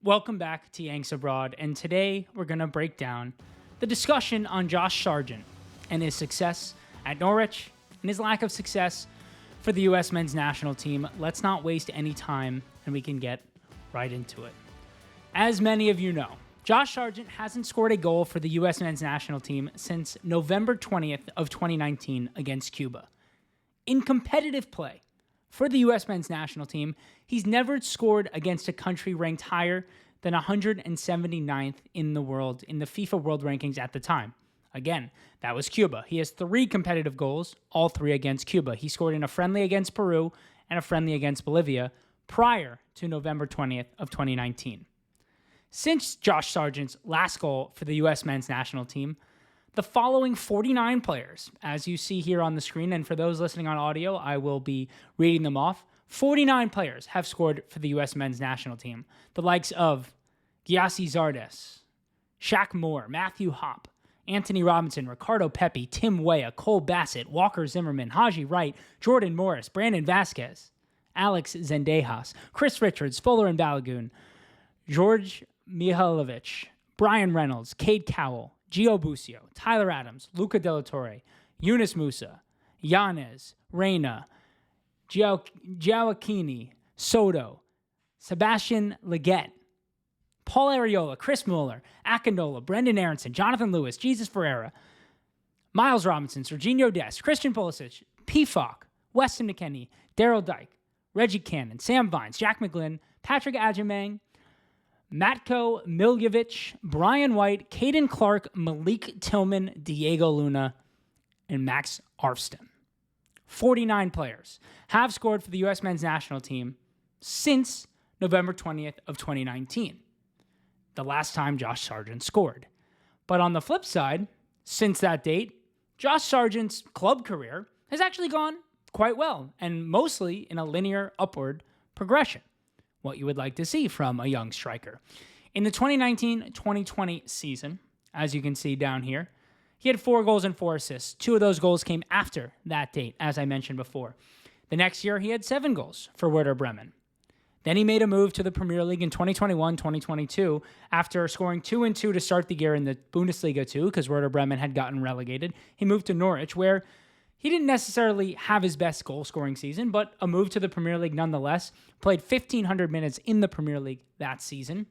Welcome back to Yanks Abroad, and today we're going to break down the discussion on Josh Sargent and his success at Norwich and his lack of success for the U.S. men's national team. Let's not waste any time, and we can get right into it. As many of you know, Josh Sargent hasn't scored a goal for the U.S. men's national team since November 20th of 2019 against Cuba. In competitive play for the U.S. men's national team, he's never scored against a country ranked higher than 179th in the world in the FIFA World Rankings at the time. Again, that was Cuba. He has 3 competitive goals, all 3 against Cuba. He scored in a friendly against Peru and a friendly against Bolivia prior to November 20th of 2019. Since Josh Sargent's last goal for the U.S. men's national team, the following 49 players, as you see here on the screen, and for those listening on audio, I will be reading them off. 49 players have scored for the U.S. men's national team. The likes of Gyasi Zardes, Shaq Moore, Matthew Hopp, Anthony Robinson, Ricardo Pepi, Tim Weah, Cole Bassett, Walker Zimmerman, Haji Wright, Jordan Morris, Brandon Vasquez, Alex Zendejas, Chris Richards, Folarin Balogun, George Mihailovic, Brian Reynolds, Cade Cowell, Gio Busio, Tyler Adams, Luca De La Torre, Yunus Musa, Yanez, Reyna, Giacchini, Soto, Sebastian Leggett, Paul Arriola, Chris Mueller, Akindola, Brendan Aronson, Jonathan Lewis, Jesus Ferreira, Miles Robinson, Serginho Dest, Christian Pulisic, P. Falk, Weston McKennie, Daryl Dyke, Reggie Cannon, Sam Vines, Jack McGlynn, Patrick Agyemang, Matko Miljevic, Brian White, Caden Clark, Malik Tillman, Diego Luna, and Max Arfston. 49 players have scored for the U.S. men's national team since November 20th of 2019, the last time Josh Sargent scored. But on the flip side, since that date, Josh Sargent's club career has actually gone quite well, and mostly in a linear upward progression. What you would like to see from a young striker. In the 2019-2020 season, as you can see down here, he had 4 goals and 4 assists. 2 of those goals came after that date, as I mentioned before. The next year, he had 7 goals for Werder Bremen. Then he made a move to the Premier League in 2021-2022 after scoring 2 and 2 to start the year in the Bundesliga 2, because Werder Bremen had gotten relegated. He moved to Norwich, where he didn't necessarily have his best goal-scoring season, but a move to the Premier League nonetheless. Played 1,500 minutes in the Premier League that season.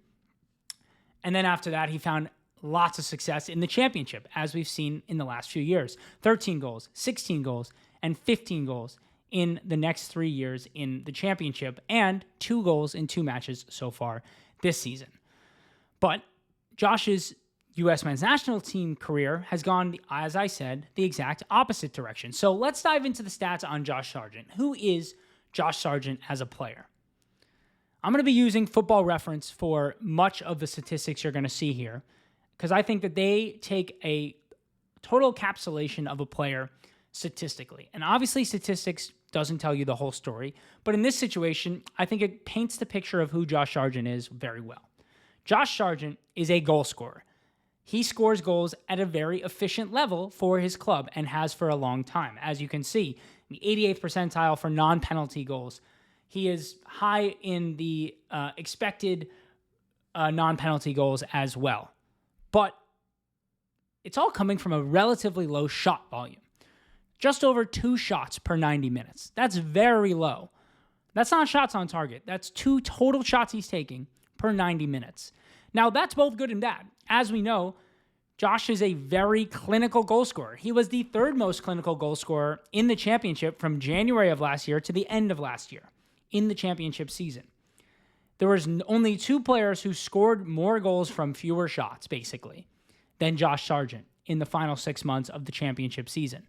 And then after that, he found lots of success in the Championship, as we've seen in the last few years. 13 goals, 16 goals, and 15 goals in the next 3 years in the Championship, and 2 goals in 2 matches so far this season. But Josh's U.S. men's national team career has gone, as I said, the exact opposite direction. So let's dive into the stats on Josh Sargent. Who is Josh Sargent as a player? I'm going to be using Football Reference for much of the statistics you're going to see here, because I think that they take a total encapsulation of a player statistically. And obviously statistics doesn't tell you the whole story, but in this situation, I think it paints the picture of who Josh Sargent is very well. Josh Sargent is a goal scorer. He scores goals at a very efficient level for his club and has for a long time. As you can see, the 88th percentile for non-penalty goals. He is high in the expected non-penalty goals as well. But it's all coming from a relatively low shot volume. Just over 2 shots per 90 minutes. That's very low. That's not shots on target. That's 2 total shots he's taking per 90 minutes. Now, that's both good and bad. As we know, Josh is a very clinical goal scorer. He was the 3rd most clinical goal scorer in the Championship from January of last year to the end of last year in the Championship season. There was only 2 players who scored more goals from fewer shots, basically, than Josh Sargent in the final 6 months of the Championship season.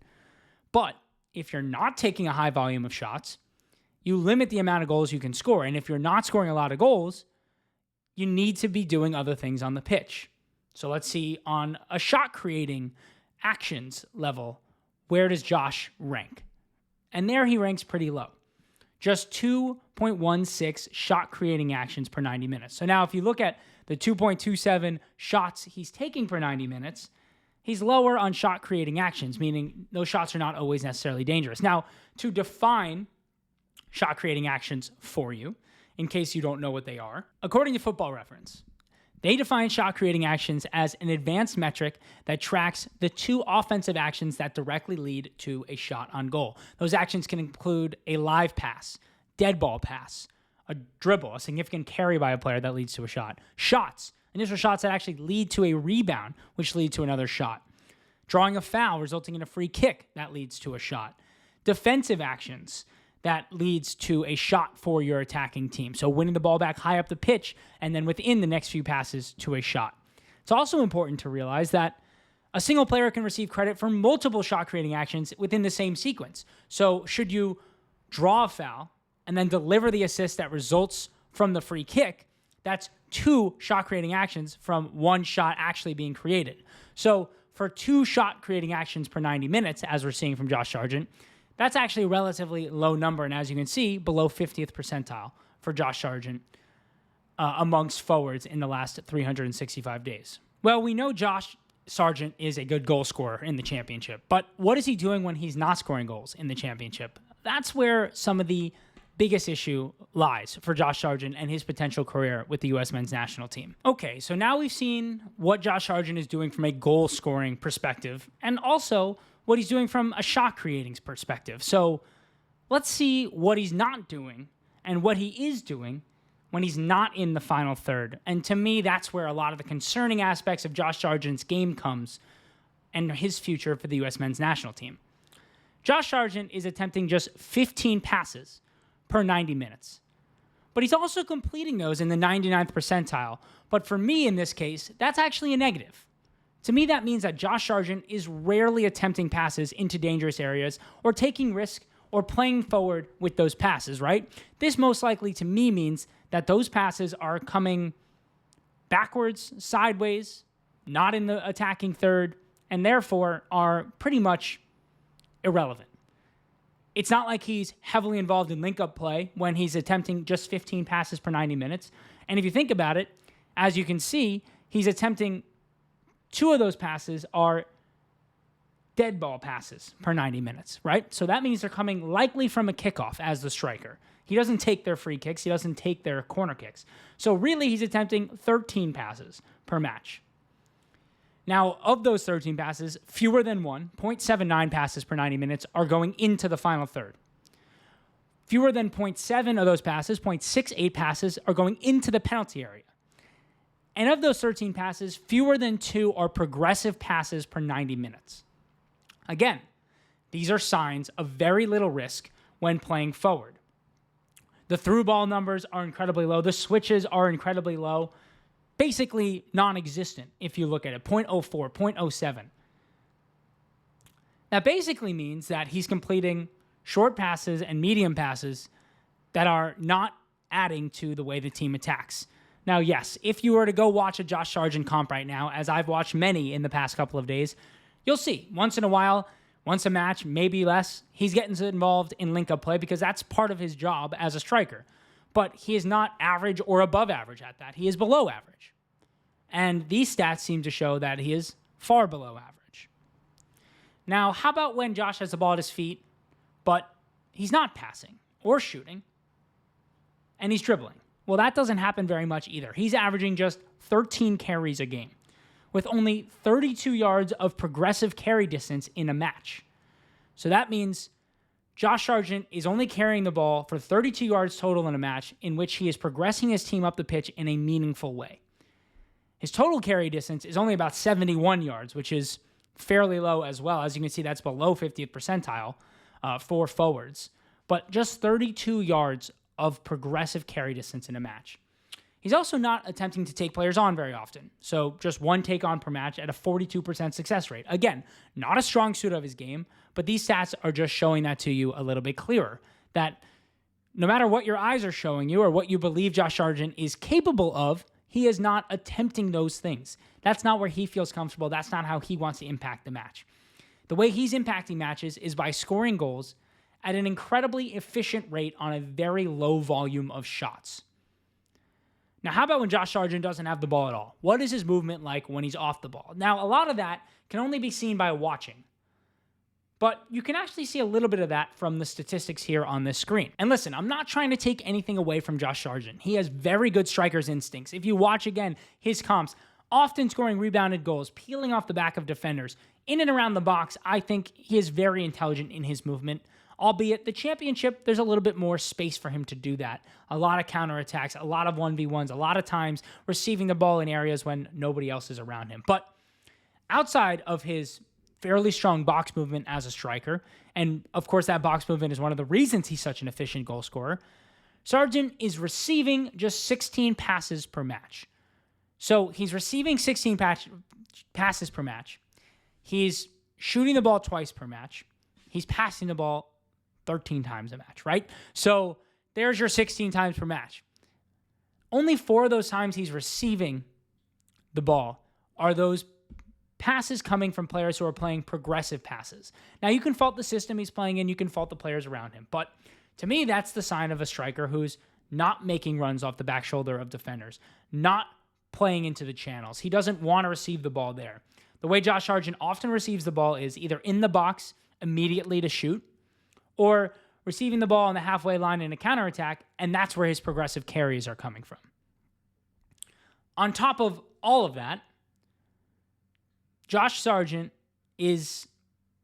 But if you're not taking a high volume of shots, you limit the amount of goals you can score. And if you're not scoring a lot of goals, you need to be doing other things on the pitch. So let's see, on a shot creating actions level, where does Josh rank? And there he ranks pretty low. Just 2.16 shot creating actions per 90 minutes. So now if you look at the 2.27 shots he's taking per 90 minutes, he's lower on shot creating actions, meaning those shots are not always necessarily dangerous. Now, to define shot creating actions for you, in case you don't know what they are. According to Football Reference, they define shot creating actions as an advanced metric that tracks the 2 offensive actions that directly lead to a shot on goal. Those actions can include a live pass, dead ball pass, a dribble, a significant carry by a player that leads to a shot, shots, initial shots that actually lead to a rebound, which lead to another shot, drawing a foul resulting in a free kick that leads to a shot, defensive actions that leads to a shot for your attacking team. So winning the ball back high up the pitch and then within the next few passes to a shot. It's also important to realize that a single player can receive credit for multiple shot creating actions within the same sequence. So should you draw a foul and then deliver the assist that results from the free kick, that's 2 shot creating actions from 1 shot actually being created. So for 2 shot creating actions per 90 minutes, as we're seeing from Josh Sargent, that's actually a relatively low number, and as you can see, below 50th percentile for Josh Sargent amongst forwards in the last 365 days. Well, we know Josh Sargent is a good goal scorer in the championship, but what is he doing when he's not scoring goals in the championship? That's where some of the biggest issue lies for Josh Sargent and his potential career with the U.S. men's national team. Okay, so now we've seen what Josh Sargent is doing from a goal-scoring perspective, and also what he's doing from a shot-creating perspective. So let's see what he's not doing and what he is doing when he's not in the final third. And to me, that's where a lot of the concerning aspects of Josh Sargent's game comes and his future for the U.S. men's national team. Josh Sargent is attempting just 15 passes per 90 minutes. But he's also completing those in the 99th percentile. But for me, in this case, that's actually a negative. To me, that means that Josh Sargent is rarely attempting passes into dangerous areas or taking risk or playing forward with those passes, right? This most likely, to me, means that those passes are coming backwards, sideways, not in the attacking third, and therefore are pretty much irrelevant. It's not like he's heavily involved in link-up play when he's attempting just 15 passes per 90 minutes. And if you think about it, as you can see, he's attempting 2 of those passes are dead ball passes per 90 minutes, right? So that means they're coming likely from a kickoff as the striker. He doesn't take their free kicks. He doesn't take their corner kicks. So really, he's attempting 13 passes per match. Now, of those 13 passes, fewer than 0.79 passes per 90 minutes, are going into the final third. Fewer than 0.7 of those passes, 0.68 passes, are going into the penalty area. And of those 13 passes, fewer than 2 are progressive passes per 90 minutes. Again, these are signs of very little risk when playing forward. The through ball numbers are incredibly low. The switches are incredibly low. Basically non-existent if you look at it, 0.04, 0.07. That basically means that he's completing short passes and medium passes that are not adding to the way the team attacks. Now, yes, if you were to go watch a Josh Sargent comp right now, as I've watched many in the past couple of days, you'll see once in a while, once a match, maybe less, he's getting involved in link-up play because that's part of his job as a striker. But he is not average or above average at that. He is below average. And these stats seem to show that he is far below average. Now, how about when Josh has the ball at his feet, but he's not passing or shooting, and he's dribbling? Well, that doesn't happen very much either. He's averaging just 13 carries a game, with only 32 yards of progressive carry distance in a match. So that means Josh Sargent is only carrying the ball for 32 yards total in a match in which he is progressing his team up the pitch in a meaningful way. His total carry distance is only about 71 yards, which is fairly low as well. As you can see, that's below 50th percentile for forwards. But just 32 yards of progressive carry distance in a match. He's also not attempting to take players on very often. So just 1 take on per match at a 42% success rate. Again, not a strong suit of his game, but these stats are just showing that to you a little bit clearer. That no matter what your eyes are showing you or what you believe Josh Sargent is capable of, he is not attempting those things. That's not where he feels comfortable. That's not how he wants to impact the match. The way he's impacting matches is by scoring goals at an incredibly efficient rate on a very low volume of shots. Now, how about when Josh Sargent doesn't have the ball at all? What is his movement like when he's off the ball? Now, a lot of that can only be seen by watching. But you can actually see a little bit of that from the statistics here on this screen. And listen, I'm not trying to take anything away from Josh Sargent. He has very good striker's instincts. If you watch again his comps, often scoring rebounded goals, peeling off the back of defenders, in and around the box, I think he is very intelligent in his movement. Albeit the championship, there's a little bit more space for him to do that. A lot of counterattacks, a lot of 1v1s, a lot of times receiving the ball in areas when nobody else is around him. But outside of his fairly strong box movement as a striker, and of course that box movement is one of the reasons he's such an efficient goal scorer, Sargent is receiving just 16 passes per match. So he's receiving 16 passes per match. He's shooting the ball twice per match. He's passing the ball 13 times a match, right? So there's your 16 times per match. Only 4 of those times he's receiving the ball are those passes coming from players who are playing progressive passes. Now, you can fault the system he's playing in, you can fault the players around him, but to me, that's the sign of a striker who's not making runs off the back shoulder of defenders, not playing into the channels. He doesn't want to receive the ball there. The way Josh Sargent often receives the ball is either in the box immediately to shoot, or receiving the ball on the halfway line in a counterattack, and that's where his progressive carries are coming from. On top of all of that, Josh Sargent is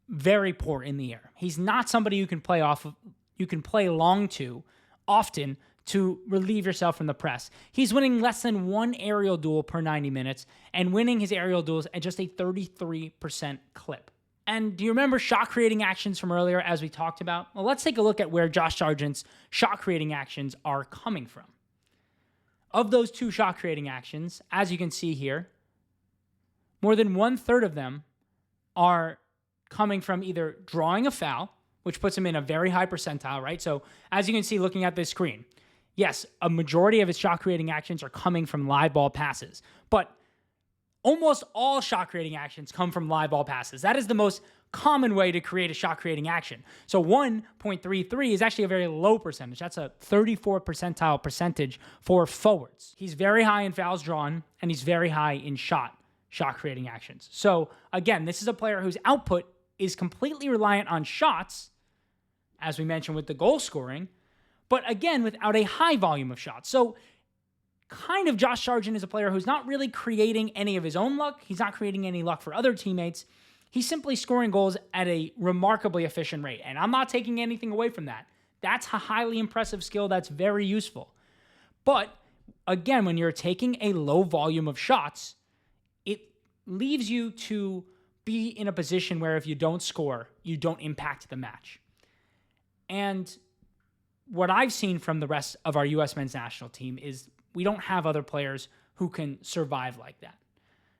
very poor in the air. He's not somebody you can play off of, you can play long to often to relieve yourself from the press. He's winning less than 1 aerial duel per 90 minutes and winning his aerial duels at just a 33% clip. And do you remember shot creating actions from earlier as we talked about? Well, let's take a look at where Josh Sargent's shot creating actions are coming from. Of those 2 shot creating actions, as you can see here, more than 1/3 of them are coming from either drawing a foul, which puts him in a very high percentile, right? So as you can see looking at this screen, yes, a majority of his shot creating actions are coming from live ball passes, but almost all shot creating actions come from live ball passes. That is the most common way to create a shot creating action. So 1.33 is actually a very low percentage. That's a 34 percentile percentage for forwards. He's very high in fouls drawn, and he's very high in shot creating actions. So again, this is a player whose output is completely reliant on shots, as we mentioned with the goal scoring, but again, without a high volume of shots. So kind of Josh Sargent is a player who's not really creating any of his own luck. He's not creating any luck for other teammates. He's simply scoring goals at a remarkably efficient rate. And I'm not taking anything away from that. That's a highly impressive skill that's very useful. But again, when you're taking a low volume of shots, it leaves you to be in a position where if you don't score, you don't impact the match. And what I've seen from the rest of our U.S. men's national team is we don't have other players who can survive like that.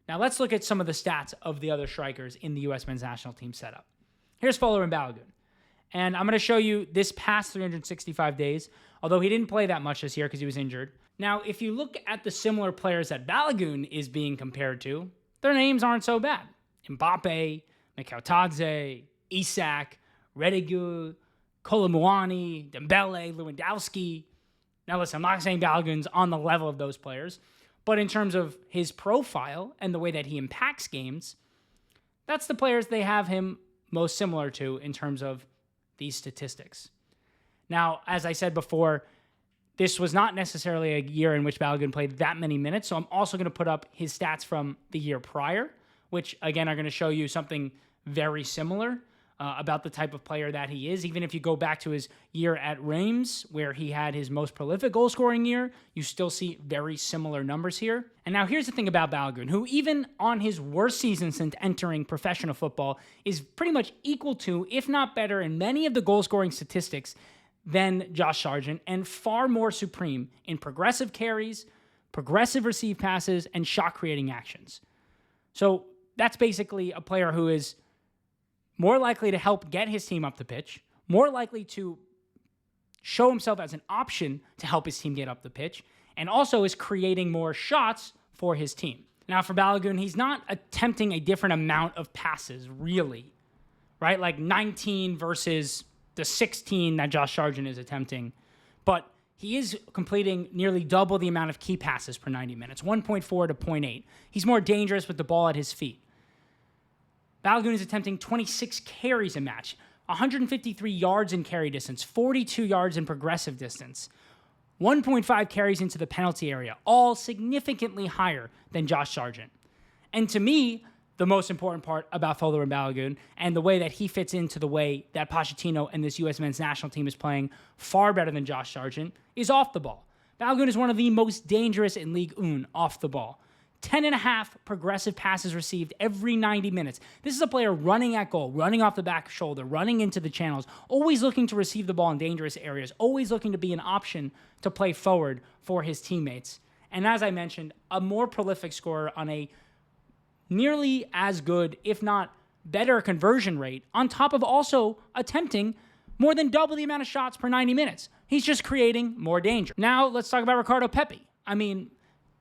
Now let's look at some of the stats of the other strikers in the U.S. men's national team setup. Here's Folarin Balogun. And I'm going to show you this past 365 days, although he didn't play that much this year because he was injured. Now, if you look at the similar players that Balogun is being compared to, their names aren't so bad. Mbappe, Mikautadze, Isak, Redigu, Kolomuani, Dembele, Lewandowski. Now listen, I'm not saying Balogun's on the level of those players, but in terms of his profile and the way that he impacts games, that's the players they have him most similar to in terms of these statistics. Now, as I said before, this was not necessarily a year in which Balogun played that many minutes, so I'm also going to put up his stats from the year prior, which again are going to show you something very similar about the type of player that he is. Even if you go back to his year at Reims, where he had his most prolific goal-scoring year, you still see very similar numbers here. And now here's the thing about Balogun, who even on his worst season since entering professional football is pretty much equal to, if not better, in many of the goal-scoring statistics than Josh Sargent, and far more supreme in progressive carries, progressive receive passes, and shot-creating actions. So that's basically a player who is more likely to help get his team up the pitch, more likely to show himself as an option to help his team get up the pitch, and also is creating more shots for his team. Now, for Balogun, he's not attempting a different amount of passes, really, right? Like 19 versus the 16 that Josh Sargent is attempting, but he is completing nearly double the amount of key passes per 90 minutes, 1.4 to 0.8. He's more dangerous with the ball at his feet. Balogun is attempting 26 carries a match, 153 yards in carry distance, 42 yards in progressive distance, 1.5 carries into the penalty area, all significantly higher than Josh Sargent. And to me, the most important part about Folarin Balogun and the way that he fits into the way that Pochettino and this US men's national team is playing far better than Josh Sargent is off the ball. Balogun is one of the most dangerous in Ligue 1 off the ball. 10.5 progressive passes received every 90 minutes. This is a player running at goal, running off the back shoulder, running into the channels, always looking to receive the ball in dangerous areas, always looking to be an option to play forward for his teammates. And as I mentioned, a more prolific scorer on a nearly as good, if not better, conversion rate, on top of also attempting more than double the amount of shots per 90 minutes. He's just creating more danger. Now, let's talk about Ricardo Pepi. I mean,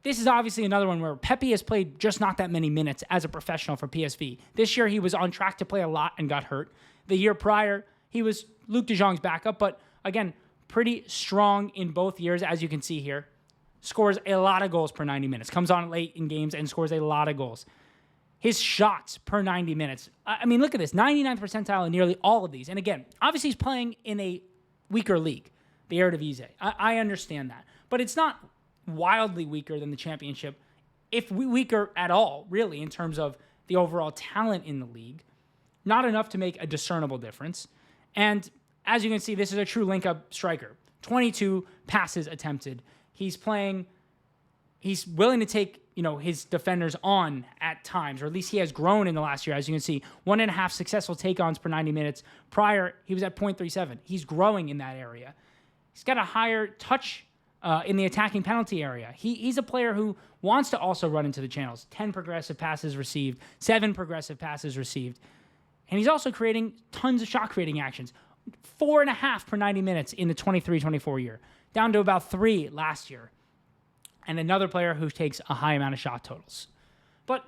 this is obviously another one where Pepi has played just not that many minutes as a professional for PSV. This year, he was on track to play a lot and got hurt. The year prior, he was Luc de Jong's backup, but again, pretty strong in both years, as you can see here. Scores a lot of goals per 90 minutes. Comes on late in games and scores a lot of goals. His shots per 90 minutes. I mean, look at this. 99th percentile in nearly all of these. And again, obviously he's playing in a weaker league, the Eredivisie. I understand that. But it's not wildly weaker than the championship, if weaker at all, really, in terms of the overall talent in the league. Not enough to make a discernible difference. And as you can see, this is a true link-up striker. 22 passes attempted. He's willing to take, his defenders on at times, or at least he has grown in the last year. As you can see, 1.5 successful take-ons per 90 minutes. Prior, he was at 0.37. He's growing in that area. He's got a higher touch in the attacking penalty area. He's a player who wants to also run into the channels. 10 progressive passes received, 7 progressive passes received. And he's also creating tons of shot-creating actions. 4.5 per 90 minutes in the 23-24 year, down to about 3 last year. And another player who takes a high amount of shot totals. But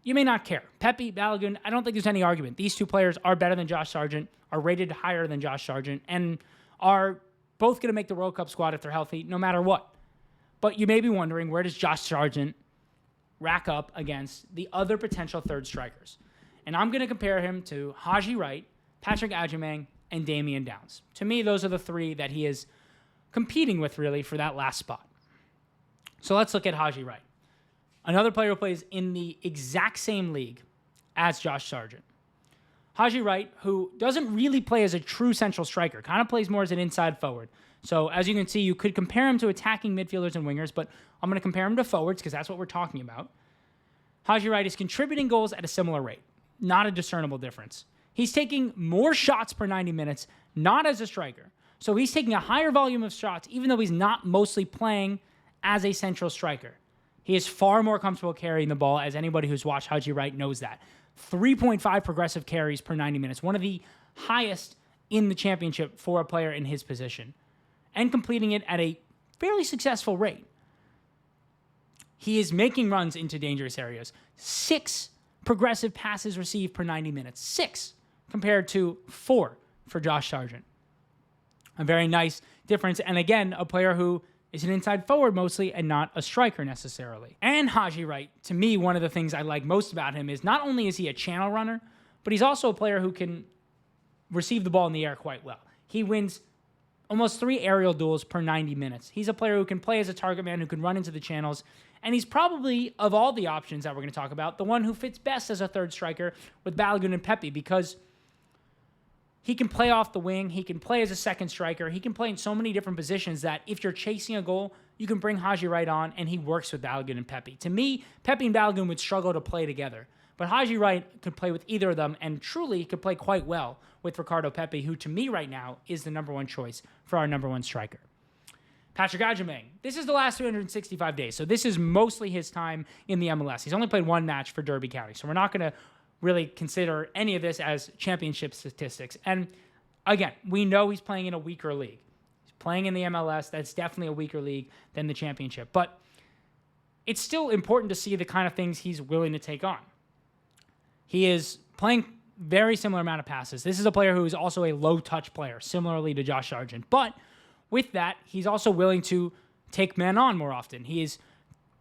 you may not care. Pepi, Balogun, I don't think there's any argument. These two players are better than Josh Sargent, are rated higher than Josh Sargent, and are both going to make the World Cup squad if they're healthy, no matter what. But you may be wondering, where does Josh Sargent rack up against the other potential third strikers? And I'm going to compare him to Haji Wright, Patrick Agyemang, and Damion Downs. To me, those are the three that he is competing with, really, for that last spot. So let's look at Haji Wright, another player who plays in the exact same league as Josh Sargent. Haji Wright, who doesn't really play as a true central striker, kind of plays more as an inside forward. So as you can see, you could compare him to attacking midfielders and wingers, but I'm going to compare him to forwards because that's what we're talking about. Haji Wright is contributing goals at a similar rate, not a discernible difference. He's taking more shots per 90 minutes, not as a striker. So he's taking a higher volume of shots, even though he's not mostly playing as a central striker. He is far more comfortable carrying the ball, as anybody who's watched Haji Wright knows that. 3.5 progressive carries per 90 minutes, one of the highest in the championship for a player in his position, and completing it at a fairly successful rate. He is making runs into dangerous areas. 6 progressive passes received per 90 minutes. 6 compared to 4 for Josh Sargent. A very nice difference, and again, a player who is an inside forward mostly and not a striker necessarily. And Haji Wright, to me, one of the things I like most about him is not only is he a channel runner, but he's also a player who can receive the ball in the air quite well. He wins almost 3 aerial duels per 90 minutes. He's a player who can play as a target man, who can run into the channels, and he's probably, of all the options that we're going to talk about, the one who fits best as a third striker with Balogun and Pepi, because he can play off the wing. He can play as a second striker. He can play in so many different positions that if you're chasing a goal, you can bring Haji Wright on, and he works with Balogun and Pepi. To me, Pepi and Balogun would struggle to play together. But Haji Wright could play with either of them, and truly could play quite well with Ricardo Pepi, who to me right now is the number one choice for our number one striker. Patrick Agyemang. This is the last 365 days, so this is mostly his time in the MLS. He's only played 1 match for Derby County, so we're not going to really consider any of this as championship statistics. And again, we know he's playing in a weaker league. He's playing in the MLS. That's definitely a weaker league than the championship. But it's still important to see the kind of things he's willing to take on. He is playing very similar amount of passes. This is a player who is also a low-touch player, similarly to Josh Sargent. But with that, he's also willing to take men on more often. He has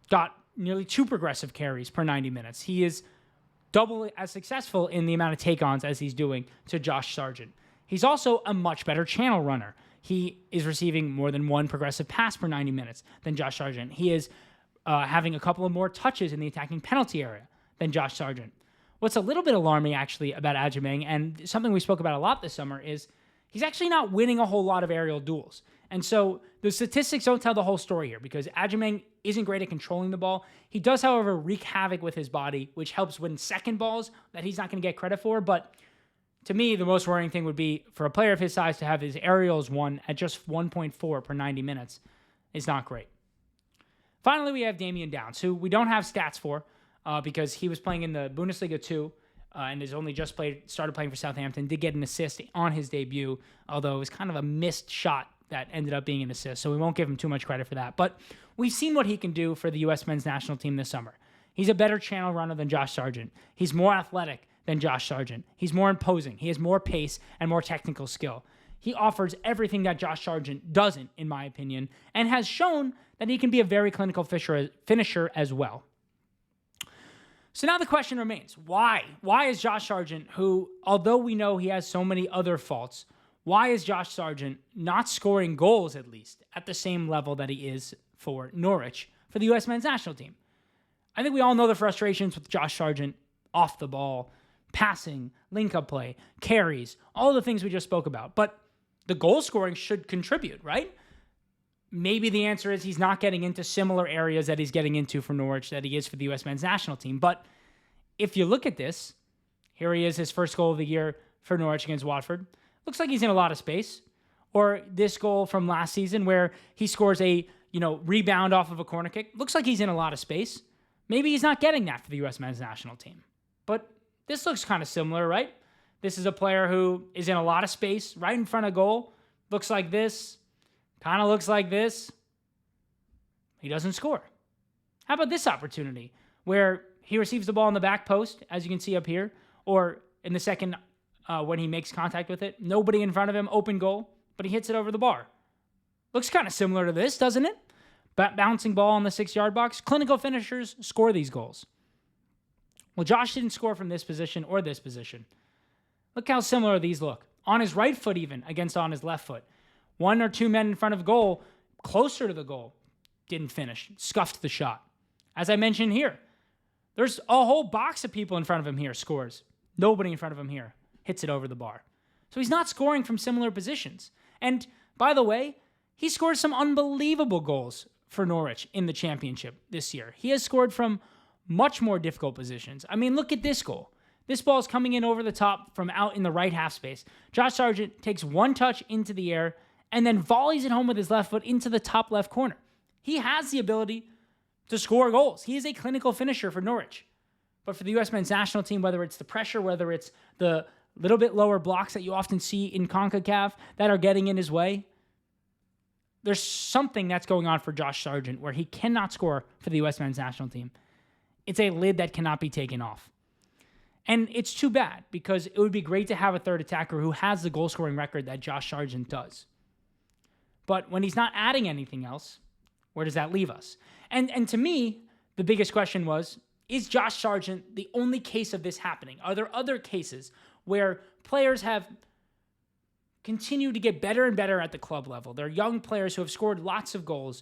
got nearly 2 progressive carries per 90 minutes. He is double as successful in the amount of take-ons as he's doing to Josh Sargent. He's also a much better channel runner. He is receiving more than one progressive pass per 90 minutes than Josh Sargent. He is having a couple of more touches in the attacking penalty area than Josh Sargent. What's a little bit alarming, actually, about Agyemang, and something we spoke about a lot this summer, is he's actually not winning a whole lot of aerial duels. And so the statistics don't tell the whole story here, because Agyemang isn't great at controlling the ball. He does, however, wreak havoc with his body, which helps win second balls that he's not going to get credit for. But to me, the most worrying thing would be for a player of his size to have his aerials won at just 1.4 per 90 minutes is not great. Finally, we have Damion Downs, who we don't have stats for because he was playing in the Bundesliga 2 and has only just started playing for Southampton. Did get an assist on his debut, although it was kind of a missed shot that ended up being an assist, so we won't give him too much credit for that. But we've seen what he can do for the U.S. men's national team this summer. He's a better channel runner than Josh Sargent. He's more athletic than Josh Sargent. He's more imposing. He has more pace and more technical skill. He offers everything that Josh Sargent doesn't, in my opinion, and has shown that he can be a very clinical finisher as well. So now the question remains, why? Why is Josh Sargent, who, although we know he has so many other faults, why is Josh Sargent not scoring goals, at least, at the same level that he is for Norwich, for the U.S. men's national team? I think we all know the frustrations with Josh Sargent off the ball, passing, link-up play, carries, all the things we just spoke about. But the goal scoring should contribute, right? Maybe the answer is he's not getting into similar areas that he's getting into for Norwich that he is for the U.S. men's national team. But if you look at this, here he is, his first goal of the year for Norwich against Watford. Looks like he's in a lot of space. Or this goal from last season where he scores a, rebound off of a corner kick. Looks like he's in a lot of space. Maybe he's not getting that for the U.S. men's national team. But this looks kind of similar, right? This is a player who is in a lot of space, right in front of goal. Looks like this. Kind of looks like this. He doesn't score. How about this opportunity where he receives the ball in the back post, as you can see up here, or in the second when he makes contact with it. Nobody in front of him, open goal, but he hits it over the bar. Looks kind of similar to this, doesn't it? Bouncing ball in the 6-yard box. Clinical finishers score these goals. Well, Josh didn't score from this position or this position. Look how similar these look. On his right foot even, against on his left foot. One or two men in front of goal, closer to the goal, didn't finish, scuffed the shot. As I mentioned here, there's a whole box of people in front of him here, scores. Nobody in front of him here hits it over the bar. So he's not scoring from similar positions. And by the way, he scored some unbelievable goals for Norwich in the championship this year. He has scored from much more difficult positions. I mean, look at this goal. This ball is coming in over the top from out in the right half space. Josh Sargent takes one touch into the air and then volleys it home with his left foot into the top left corner. He has the ability to score goals. He is a clinical finisher for Norwich. But for the U.S. men's national team, whether it's the pressure, whether it's the little bit lower blocks that you often see in CONCACAF that are getting in his way, there's something that's going on for Josh Sargent where he cannot score for the U.S. men's national team. It's a lid that cannot be taken off. And it's too bad because it would be great to have a third attacker who has the goal-scoring record that Josh Sargent does. But when he's not adding anything else, where does that leave us? And to me, the biggest question was, is Josh Sargent the only case of this happening? Are there other cases where players have continued to get better and better at the club level? They're young players who have scored lots of goals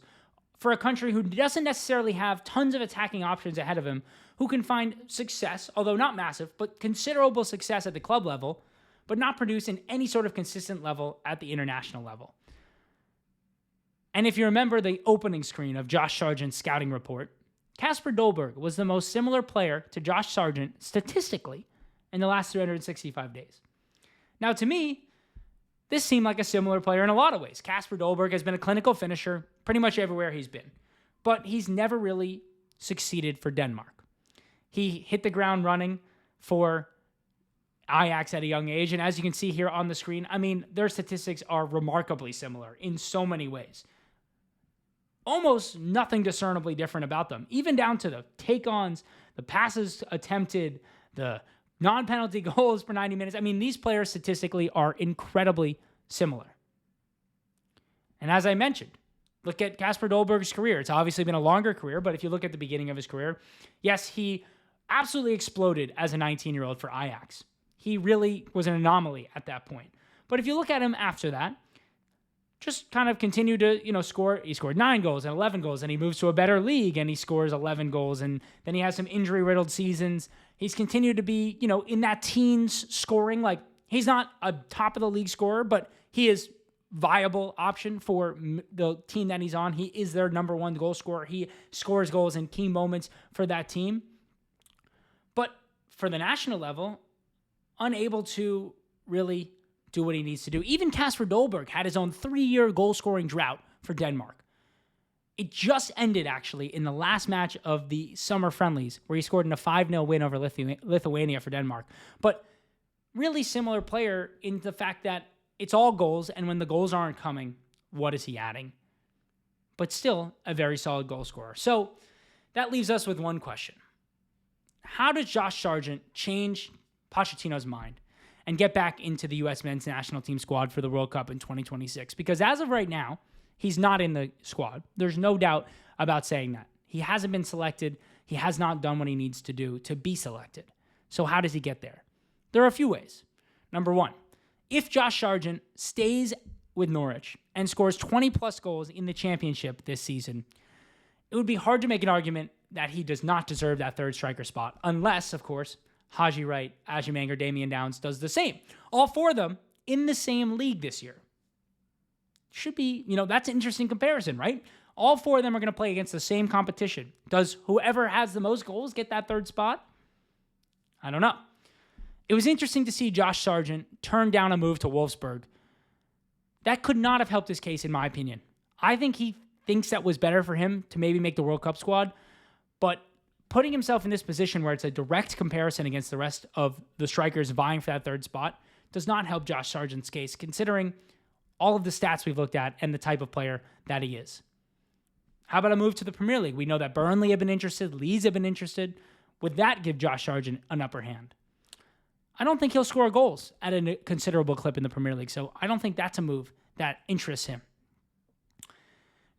for a country who doesn't necessarily have tons of attacking options ahead of him, who can find success, although not massive, but considerable success at the club level, but not produce in any sort of consistent level at the international level. And if you remember the opening screen of Josh Sargent's scouting report, Kasper Dolberg was the most similar player to Josh Sargent statistically in the last 365 days. Now, to me, this seemed like a similar player in a lot of ways. Kasper Dolberg has been a clinical finisher pretty much everywhere he's been, but he's never really succeeded for Denmark. He hit the ground running for Ajax at a young age, and as you can see here on the screen, I mean, their statistics are remarkably similar in so many ways. Almost nothing discernibly different about them, even down to the take-ons, the passes attempted, the non-penalty goals per 90 minutes. I mean, these players statistically are incredibly similar. And as I mentioned, look at Kasper Dolberg's career. It's obviously been a longer career, but if you look at the beginning of his career, yes, he absolutely exploded as a 19-year-old for Ajax. He really was an anomaly at that point. But if you look at him after that, just kind of continued to, score. He scored 9 goals and 11 goals, and he moves to a better league, and he scores 11 goals, and then he has some injury-riddled seasons. He's continued to be, in that teens scoring. Like, he's not a top-of-the-league scorer, but he is viable option for the team that he's on. He is their number one goal scorer. He scores goals in key moments for that team. But for the national level, unable to really do what he needs to do. Even Kasper Dolberg had his own 3-year goal-scoring drought for Denmark. It just ended, actually, in the last match of the summer friendlies, where he scored in a 5-0 win over Lithuania for Denmark. But really similar player in the fact that it's all goals, and when the goals aren't coming, what is he adding? But still, a very solid goal scorer. So that leaves us with one question. How does Josh Sargent change Pochettino's mind and get back into the U.S. men's national team squad for the World Cup in 2026? Because as of right now, he's not in the squad. There's no doubt about saying that. He hasn't been selected. He has not done what he needs to do to be selected. So how does he get there? There are a few ways. Number one, if Josh Sargent stays with Norwich and scores 20-plus goals in the championship this season, it would be hard to make an argument that he does not deserve that third striker spot, unless, of course, Haji, Wright, Agyemang, or Damion Downs does the same. All 4 of them in the same league this year. Should be, that's an interesting comparison, right? All 4 of them are going to play against the same competition. Does whoever has the most goals get that third spot? I don't know. It was interesting to see Josh Sargent turn down a move to Wolfsburg. That could not have helped his case, in my opinion. I think he thinks that was better for him to maybe make the World Cup squad, but putting himself in this position where it's a direct comparison against the rest of the strikers vying for that third spot does not help Josh Sargent's case, considering all of the stats we've looked at and the type of player that he is. How about a move to the Premier League? We know that Burnley have been interested, Leeds have been interested. Would that give Josh Sargent an upper hand? I don't think he'll score goals at a considerable clip in the Premier League, so I don't think that's a move that interests him.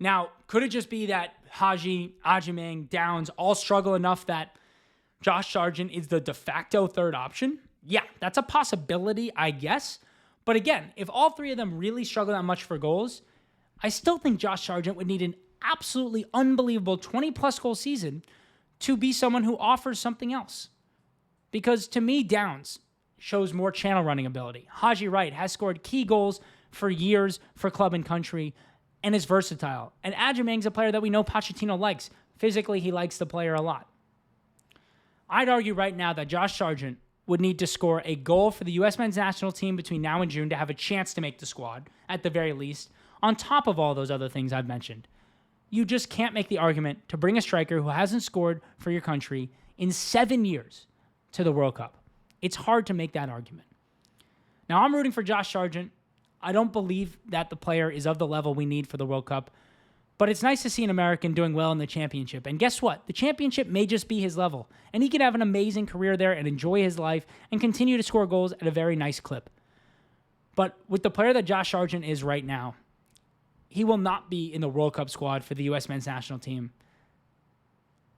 Now, could it just be that Haji, Agyemang, Downs all struggle enough that Josh Sargent is the de facto third option? Yeah, that's a possibility, I guess. But again, if all 3 of them really struggle that much for goals, I still think Josh Sargent would need an absolutely unbelievable 20-plus goal season to be someone who offers something else. Because to me, Downs shows more channel running ability. Haji Wright has scored key goals for years for club and country and is versatile. And Agyemang's a player that we know Pochettino likes. Physically, he likes the player a lot. I'd argue right now that Josh Sargent would need to score a goal for the U.S. men's national team between now and June to have a chance to make the squad, at the very least, on top of all those other things I've mentioned. You just can't make the argument to bring a striker who hasn't scored for your country in 7 years to the World Cup. It's hard to make that argument. Now, I'm rooting for Josh Sargent. I don't believe that the player is of the level we need for the World Cup, but it's nice to see an American doing well in the championship. And guess what? The championship may just be his level, and he could have an amazing career there and enjoy his life and continue to score goals at a very nice clip. But with the player that Josh Sargent is right now, he will not be in the World Cup squad for the U.S. men's national team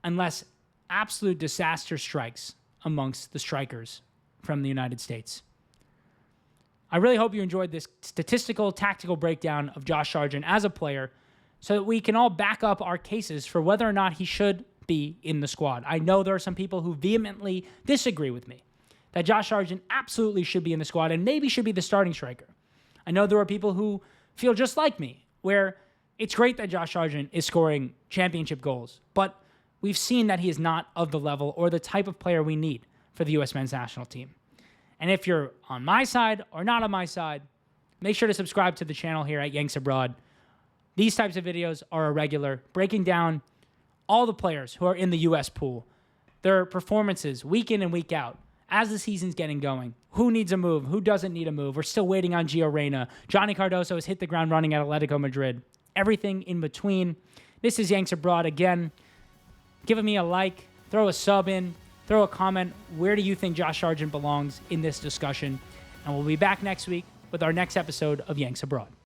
unless absolute disaster strikes amongst the strikers from the United States. I really hope you enjoyed this statistical, tactical breakdown of Josh Sargent as a player so that we can all back up our cases for whether or not he should be in the squad. I know there are some people who vehemently disagree with me that Josh Sargent absolutely should be in the squad and maybe should be the starting striker. I know there are people who feel just like me, where it's great that Josh Sargent is scoring championship goals, but we've seen that he is not of the level or the type of player we need for the U.S. men's national team. And if you're on my side or not on my side, make sure to subscribe to the channel here at Yanks Abroad. These types of videos are a regular, breaking down all the players who are in the U.S. pool, their performances week in and week out, as the season's getting going. Who needs a move? Who doesn't need a move? We're still waiting on Gio Reyna. Johnny Cardoso has hit the ground running at Atletico Madrid. Everything in between. This is Yanks Abroad again. Give me a like, throw a sub in, throw a comment. Where do you think Josh Sargent belongs in this discussion? And we'll be back next week with our next episode of Yanks Abroad.